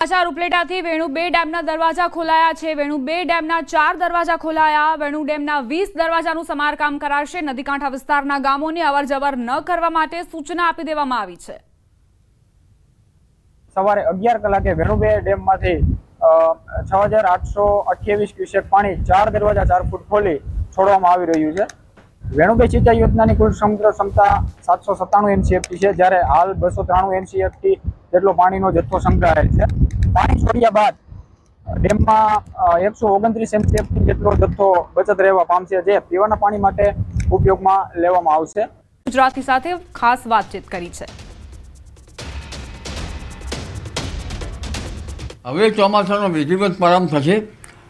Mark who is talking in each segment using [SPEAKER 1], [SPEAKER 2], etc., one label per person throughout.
[SPEAKER 1] સમાચાર ઉપલેટાથી વેણુ 2 ડેમના દરવાજા ખોલાયા છે। વેણુ 2 ડેમના 4 દરવાજા ખોલાયા। વેણુ ડેમના 20 દરવાજાનું સમારકામ કરાશે। નદીકાંઠા વિસ્તારના ગામોની અવરજવર ન કરવા માટે સૂચના આપી દેવામાં આવી છે।
[SPEAKER 2] સવારે 11 કલાકે વેણુ 2 ડેમમાંથી 6828 ક્યુસેક પાણી 4 દરવાજા 4 ફૂટ ખોલી છોડવામાં આવી રહ્યું છે। વેણુ 2 સિંચાઈ યોજનાની કુલ સમગ્ર ક્ષમતા 797 MCFT છે, જ્યારે હાલ 293 MCFT જેટલો પાણીનો જથ્થો સંગ્રહાયેલ છે। પાણી છોડ્યા બાદ ડેમમાં 129 MCFT જેટલો જથ્થો બચત રહેવા પામશે, જે પીવાના પાણી માટે ઉપયોગમાં લેવામાં આવશે।
[SPEAKER 1] ગુજરાતી સાથે ખાસ વાતચીત કરી છે।
[SPEAKER 3] હવે ચોમાસાનો વિધિવત પ્રારંભ થશે।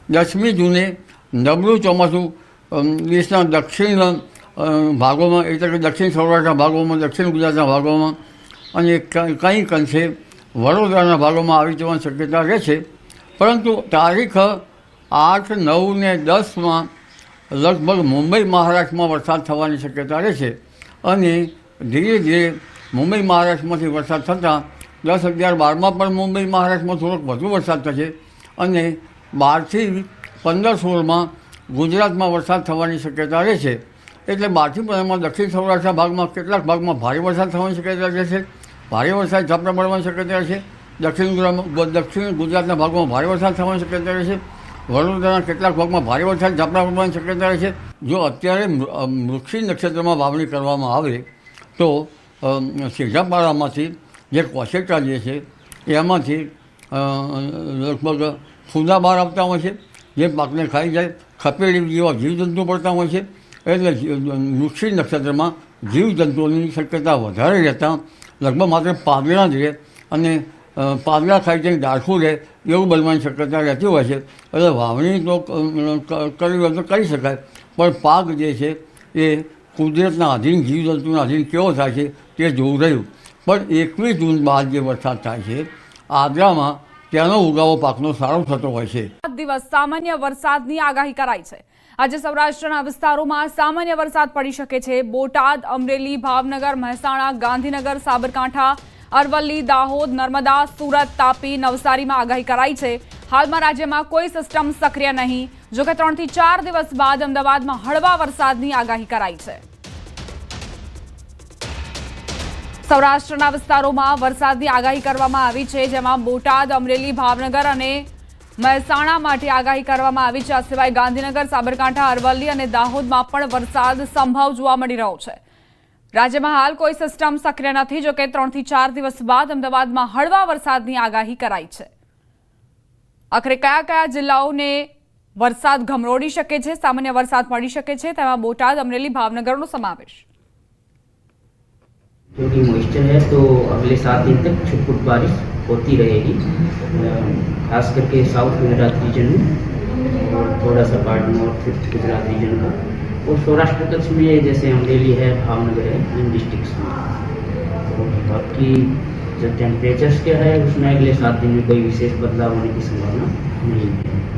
[SPEAKER 3] 10મી જૂને નબળું ચોમાસું દેશના દક્ષિણ ભાગોમાં, એટલે કે દક્ષિણ સૌરાષ્ટ્રના ભાગોમાં, દક્ષિણ ગુજરાતના ભાગોમાં અને કંઈક અંશે વડોદરાના ભાગોમાં આવી જવાની શક્યતા રહેશે। પરંતુ તારીખ 8, 9 ને 10માં લગભગ મુંબઈ મહારાષ્ટ્રમાં વરસાદ થવાની શક્યતા રહેશે અને ધીરે ધીરે મુંબઈ મહારાષ્ટ્રમાંથી વરસાદ થતાં 10, 11, 12માં પણ મુંબઈ મહારાષ્ટ્રમાં થોડોક વધુ વરસાદ થશે અને 12થી 15, 16માં ગુજરાતમાં વરસાદ થવાની શક્યતા રહેશે। એટલે 12થી 15માં દક્ષિણ સૌરાષ્ટ્રના ભાગમાં કેટલાક ભાગમાં ભારે વરસાદ થવાની શક્યતા રહેશે। ભારે વરસાદ ઝાપટા પડવાની શક્યતા રહેશે। દક્ષિણ ગુજરાતના ભાગમાં ભારે વરસાદ થવાની શક્યતા રહેશે। વડોદરાના કેટલાક ભાગમાં ભારે વરસાદ ઝાપટા પડવાની શક્યતા રહેશે। જો અત્યારે મૃગશિર નક્ષત્રમાં વાવણી કરવામાં આવે તો સીધાપાડામાંથી જે કોસેટા જે છે એમાંથી લગભગ ફૂંદા બહાર આવતા હોય છે, જે પાકને ખાઈ જાય। ખપેડી જેવા જીવજંતુ પડતા હોય છે, એટલે મૃગશિર નક્ષત્રમાં જીવજંતુઓની શક્યતા વધારે રહેતા લગભગ માત્ર પાંદડા જ રહે અને પાંદડા ખાઈ જઈને ડાળખું રહે એવું બનવાની શક્યતા રહેતી હોય છે। એટલે વાવણી તો કરવી હોય તો કરી શકાય, પણ પાક જે છે એ કુદરતના આધીન, જીવજંતુના આધીન કેવો થાય છે તે જોવું રહ્યું। પણ 21 જૂન બાદ જે વરસાદ થાય છે આદ્રામાં, તેનો ઉગાવો પાકનો સારો થતો હોય છે।
[SPEAKER 1] દિવસ સામાન્ય વરસાદની આગાહી કરાઈ છે। આજે સૌરાષ્ટ્રના વિસ્તારોમાં સામાન્ય વરસાદ પડી શકે છે। બોટાદ, અમરેલી, ભાવનગર, મહેસાણા, ગાંધીનગર, સાબરકાંઠા, અરવલ્લી, દાહોદ, નર્મદા, સુરત, તાપી, નવસારીમાં આગાહી કરાઈ છે। હાલમાં રાજ્યમાં કોઈ સિસ્ટમ સક્રિય નહીં, જોકે 3 થી 4 દિવસ બાદ અમદાવાદમાં હળવા વરસાદની આગાહી કરાઈ છે। સૌરાષ્ટ્રના વિસ્તારોમાં વરસાદની આગાહી કરવામાં આવી છે, જેમાં બોટાદ, અમરેલી, ભાવનગર અને મહેસાણા માટે આગાહી કરવામાં આવી છે। આ સિવાય ગાંધીનગર, સાબરકાંઠા, અરવલ્લી અને દાહોદમાં પણ વરસાદ સંભવ જોવા મળી રહ્યો છે। રાજ્યમાં હાલ કોઈ સિસ્ટમ સક્રિય નથી, જોકે 3 થી 4 દિવસ બાદ અમદાવાદમાં હળવા વરસાદની આગાહી કરાઈ છે। આખરે કયા કયા જિલ્લાઓને વરસાદ ગમરોડી શકે છે, સામાન્ય વરસાદ પડી શકે છે, તેમાં બોટાદ, અમરેલી, ભાવનગરનો સમાવેશ।
[SPEAKER 4] क्योंकि मॉइस्चर है तो अगले 7 दिन तक छुटपुट बारिश होती रहेगी, खास करके साउथ गुजरात रीजन में और थोड़ा सा पार्ट नॉर्थ गुजरात रीजन का, और सौराष्ट्र कच्छ में जैसे अमरेली है, भावनगर है, इन डिस्ट्रिक्ट्स में। तो बाकी जो टेम्परेचर्स क्या है उसमें अगले 7 दिन में कोई विशेष बदलाव होने की संभावना नहीं है।